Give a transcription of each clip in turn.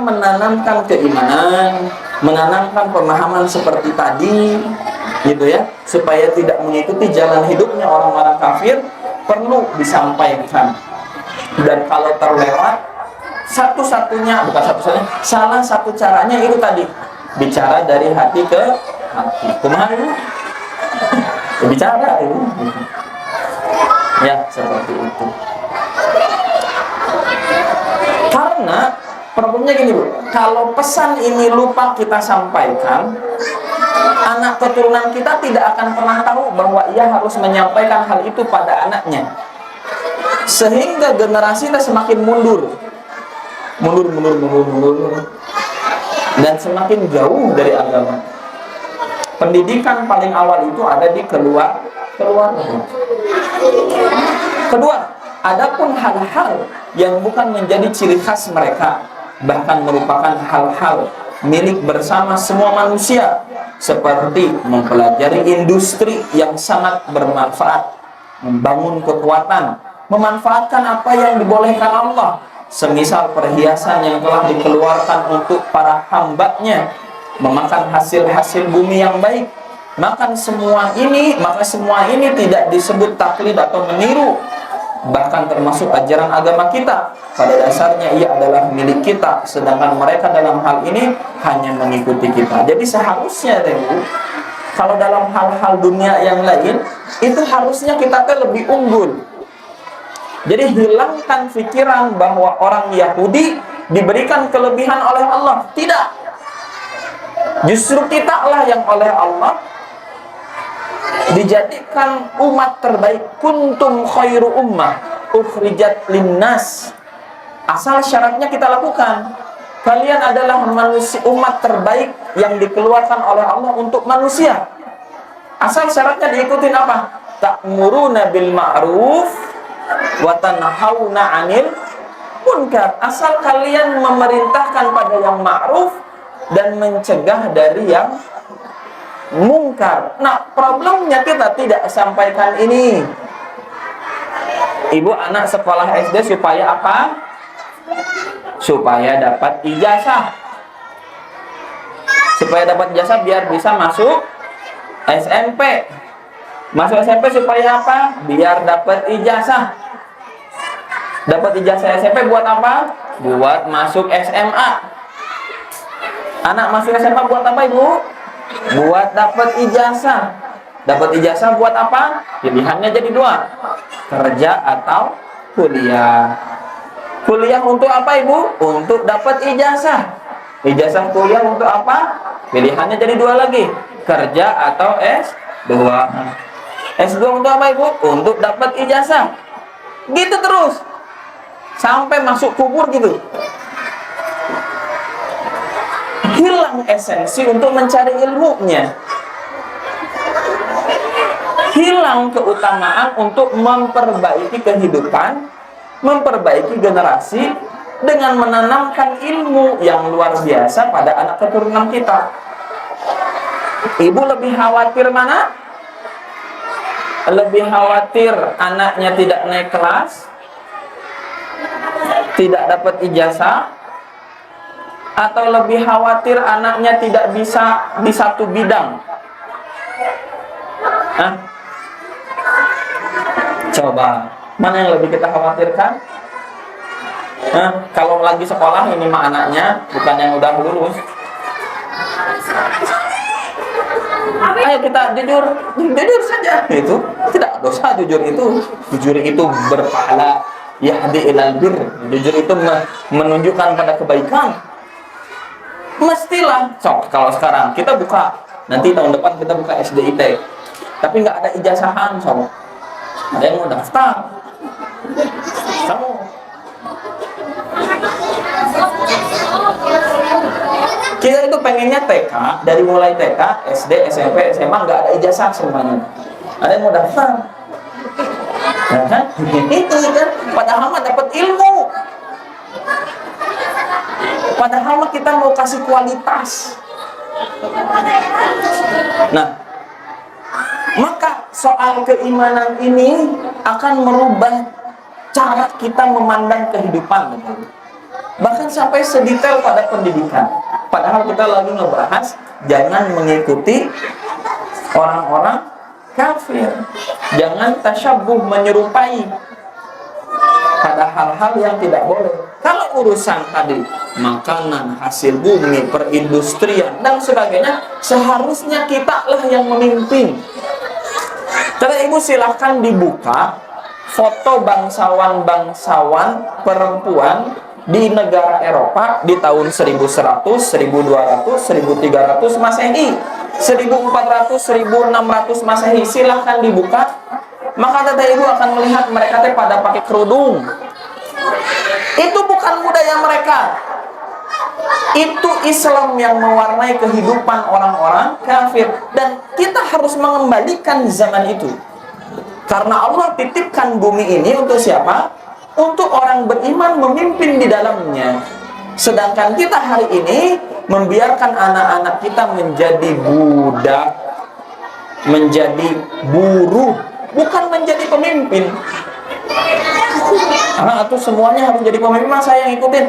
menanamkan keimanan, menanamkan pemahaman seperti tadi, gitu ya, supaya tidak mengikuti jalan hidupnya orang-orang kafir, perlu disampaikan. Dan kalau terlewat, salah satu caranya itu tadi, bicara dari hati ke hati. Kumaha itu? Bicara itu. Ya, seperti itu. Karena problemnya gini, Bu, kalau pesan ini lupa kita sampaikan, anak keturunan kita tidak akan pernah tahu bahwa ia harus menyampaikan hal itu pada anaknya. Sehingga generasi kita semakin mundur. Dan semakin jauh dari agama. Pendidikan paling awal itu ada di keluarga. Kedua, adapun hal-hal yang bukan menjadi ciri khas mereka, bahkan merupakan hal-hal milik bersama semua manusia, seperti mempelajari industri yang sangat bermanfaat, membangun kekuatan, memanfaatkan apa yang dibolehkan Allah, semisal perhiasan yang telah dikeluarkan untuk para hambanya, memakan hasil-hasil bumi yang baik. Maka semua ini tidak disebut taklid atau meniru, bahkan termasuk ajaran agama kita. Pada dasarnya ia adalah milik kita, sedangkan mereka dalam hal ini hanya mengikuti kita. Jadi seharusnya kalau dalam hal-hal dunia yang lain itu harusnya kita lebih unggul. Jadi hilangkan pikiran bahwa orang Yahudi diberikan kelebihan oleh Allah. Tidak. Justru kita lah yang oleh Allah dijadikan umat terbaik. Kuntum khairu ummah ukhrijat linnas. Asal syaratnya kita lakukan. Kalian adalah manusia, umat terbaik yang dikeluarkan oleh Allah untuk manusia. Asal syaratnya diikutin apa? Ta'muruna bil ma'ruf wa tanhauna 'anil munkar. Asal kalian memerintahkan pada yang ma'ruf dan mencegah dari yang mungkar. Nah, problemnya kita tidak sampaikan ini. Ibu anak sekolah SD supaya apa? Supaya dapat ijazah. Supaya dapat ijazah biar bisa masuk SMP. Masuk SMP supaya apa? Biar dapat ijazah. Dapat ijazah SMP buat apa? Buat masuk SMA. Anak masuk SMA buat apa, Ibu? Buat dapat ijazah. Dapat ijazah buat apa? Pilihannya jadi dua, kerja atau kuliah. Kuliah untuk apa, Ibu? Untuk dapat ijazah. Ijazah kuliah untuk apa? Pilihannya jadi dua lagi, kerja atau S2. S2 untuk apa, Ibu? Untuk dapat ijazah. Gitu terus sampai masuk kubur gitu. Hilang esensi untuk mencari ilmunya. Hilang keutamaan untuk memperbaiki kehidupan, memperbaiki generasi dengan menanamkan ilmu yang luar biasa pada anak keturunan kita. Ibu lebih khawatir mana? Lebih khawatir anaknya tidak naik kelas, tidak dapat ijazah, atau lebih khawatir anaknya tidak bisa di satu bidang? Hah? Coba, mana yang lebih kita khawatirkan? Kalau lagi sekolah ini mah anaknya, bukan yang udah lulus. Ayo kita jujur saja. Itu tidak dosa, jujur itu berpahala, yahdi ilal bir. Jujur itu menunjukkan pada kebaikan. Mestilah, kalau sekarang kita buka, nanti tahun depan kita buka SDIT, tapi nggak ada ijazahan, ada yang mau daftar, kamu kita itu pengennya TK, dari mulai TK, SD, SMP, SMA nggak ada ijazah semuanya. Ada yang mau daftar, ya kan? Itu kan, padahal mah dapat ilmu. Padahal kita mau kasih kualitas. Nah, maka soal keimanan ini akan merubah cara kita memandang kehidupan. Bahkan sampai sedetail pada pendidikan. Padahal kita lagi ngebahas jangan mengikuti orang-orang kafir. Jangan tasyabbuh, menyerupai pada hal-hal yang tidak boleh. Kalau urusan tadi makanan, hasil bumi, perindustrian dan sebagainya, seharusnya kita lah yang memimpin. Kata ibu, silahkan dibuka foto bangsawan-bangsawan perempuan di negara Eropa di tahun 1100, 1200, 1300 Masehi, 1400, 1600 Masehi. Silahkan dibuka. Maka kata ibu akan melihat mereka pada pakai kerudung. Itu bukan budaya mereka. Itu Islam yang mewarnai kehidupan orang-orang kafir. Dan kita harus mengembalikan zaman itu. Karena Allah titipkan bumi ini untuk siapa? Untuk orang beriman memimpin di dalamnya. Sedangkan kita hari ini membiarkan anak-anak kita menjadi budak, menjadi buruh, bukan menjadi pemimpin. Karena itu semuanya harus jadi pemimpin, saya yang ikutin.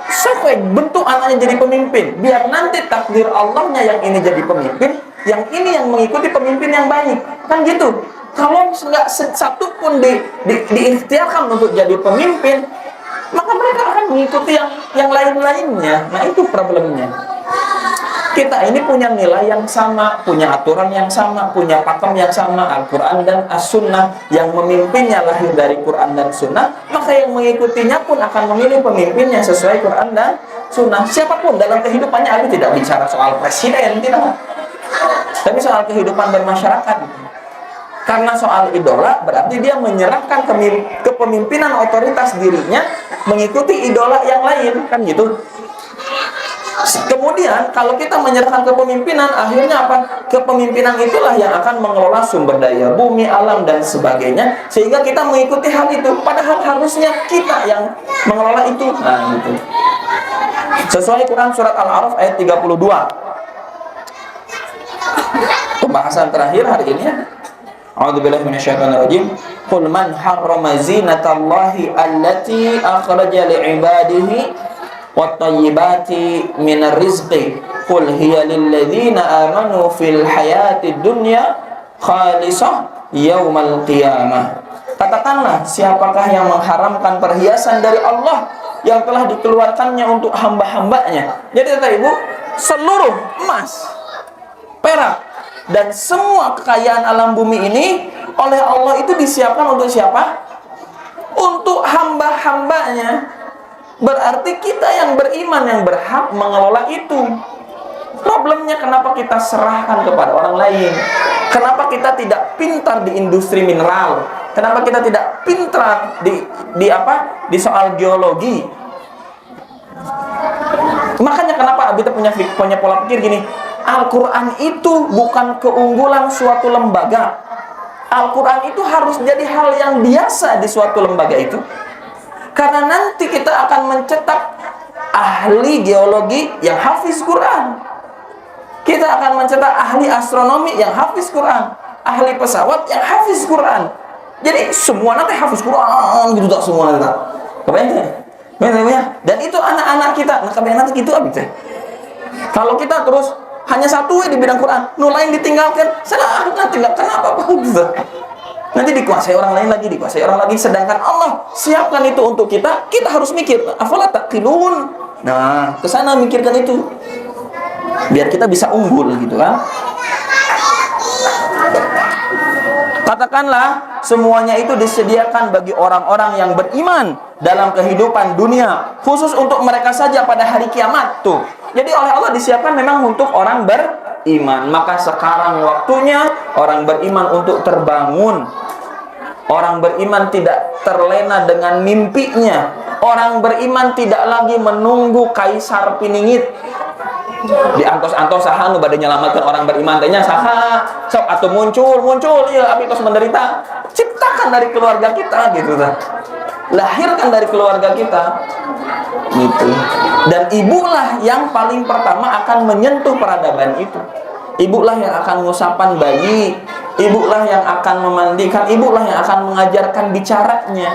Sampai bentuk anaknya jadi pemimpin, biar nanti takdir Allahnya yang ini jadi pemimpin, yang ini yang mengikuti pemimpin yang baik. Kan gitu. Kalau nggak satu pun diikhtiarkan untuk jadi pemimpin, maka mereka akan mengikuti yang lain-lainnya. Nah, itu problemnya. Kita ini punya nilai yang sama, punya aturan yang sama, punya pakem yang sama, Al-Quran dan As-Sunnah. Yang memimpinnya lahir dari Quran dan Sunnah, maka yang mengikutinya pun akan memilih pemimpin yang sesuai Quran dan Sunnah. Siapapun dalam kehidupannya, aku tidak bicara soal presiden, tidak, tapi soal kehidupan bermasyarakat. Karena soal idola, berarti dia menyerahkan kepemimpinan otoritas dirinya mengikuti idola yang lain, kan gitu. Kemudian kalau kita menyerahkan kepemimpinan, akhirnya apa? Kepemimpinan itulah yang akan mengelola sumber daya bumi, alam dan sebagainya, sehingga kita mengikuti hal itu. Padahal harusnya kita yang mengelola itu. Nah, gitu. Sesuai Quran surat Al-A'raf ayat 32. Pembahasan terakhir hari ini. A'udzubillahi minasyaitonirrajim. Qul man harrama zinatallahi allati akhraja li'ibadihi wat-thayyibati minar rizqi qul hiya lil ladzina amanu fil hayatid dunya khalisah yaumal qiyamah. Katakanlah, siapakah yang mengharamkan perhiasan dari Allah yang telah dikeluarkannya untuk hamba-hambanya. Jadi kata ibu, seluruh emas, perak dan semua kekayaan alam bumi ini oleh Allah itu disiapkan untuk siapa? Untuk hamba-hambanya. Berarti kita yang beriman yang berhak mengelola itu. Problemnya kenapa kita serahkan kepada orang lain? Kenapa kita tidak pintar di industri mineral? Kenapa kita tidak pintar di soal geologi? Makanya kenapa Abi punya pola pikir gini, Al-Quran itu bukan keunggulan suatu lembaga. Al-Quran itu harus jadi hal yang biasa di suatu lembaga itu. Karena nanti kita akan mencetak ahli geologi yang hafiz Quran. Kita akan mencetak ahli astronomi yang hafiz Quran, ahli pesawat yang hafiz Quran. Jadi semua nanti hafiz Quran gitu, tak semua nanti. Kebayang ya? Dan itu anak-anak kita. Nah, kebayang nanti gitu abis teh. Kalau kita terus hanya satu di bidang Quran, nu lain ditinggalkan, salah nanti nggak kenapa gitu. Nanti dikuasai orang lain lagi, dikuasai orang lagi. Sedangkan Allah siapkan itu untuk kita, kita harus mikir. Afala taqilun. Nah, kesana mikirkan itu, biar kita bisa unggul gitu kan. Katakanlah semuanya itu disediakan bagi orang-orang yang beriman dalam kehidupan dunia, khusus untuk mereka saja pada hari kiamat tuh. Jadi oleh Allah disiapkan memang untuk orang beriman. Maka sekarang waktunya orang beriman untuk terbangun. Orang beriman tidak terlena dengan mimpinya. Orang beriman tidak lagi menunggu kaisar piningit. Di antos-antos saha nu bade nyelamatkeun orang beriman teh nya saha sok atuh muncul ya abi tos menderita. Ciptakan dari keluarga kita gitu tah. Lahirkan dari keluarga kita gitu. Dan ibulah yang paling pertama akan menyentuh peradaban itu. Ibulah yang akan ngusapan bayi, ibulah yang akan memandikan, ibulah yang akan mengajarkan bicaranya.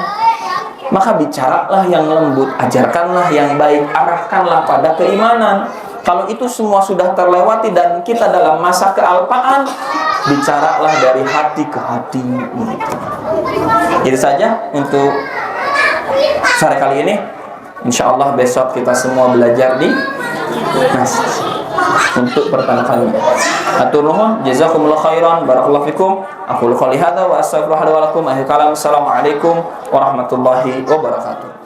maka bicaralah yang lembut, ajarkanlah yang baik, arahkanlah pada keimanan. Kalau itu semua sudah terlewati dan kita dalam masa kealpaan, bicaralah dari hati ke hati. Itu saja untuk sore kali ini. Insya Allah besok kita semua belajar di masjid untuk pertama kalinya. Atur nuhun, jazakumullah khairan, barakallahu fikum. Aku qouli hadza wa astaghfirullaha wa lakum. Assalamualaikum warahmatullahi wabarakatuh.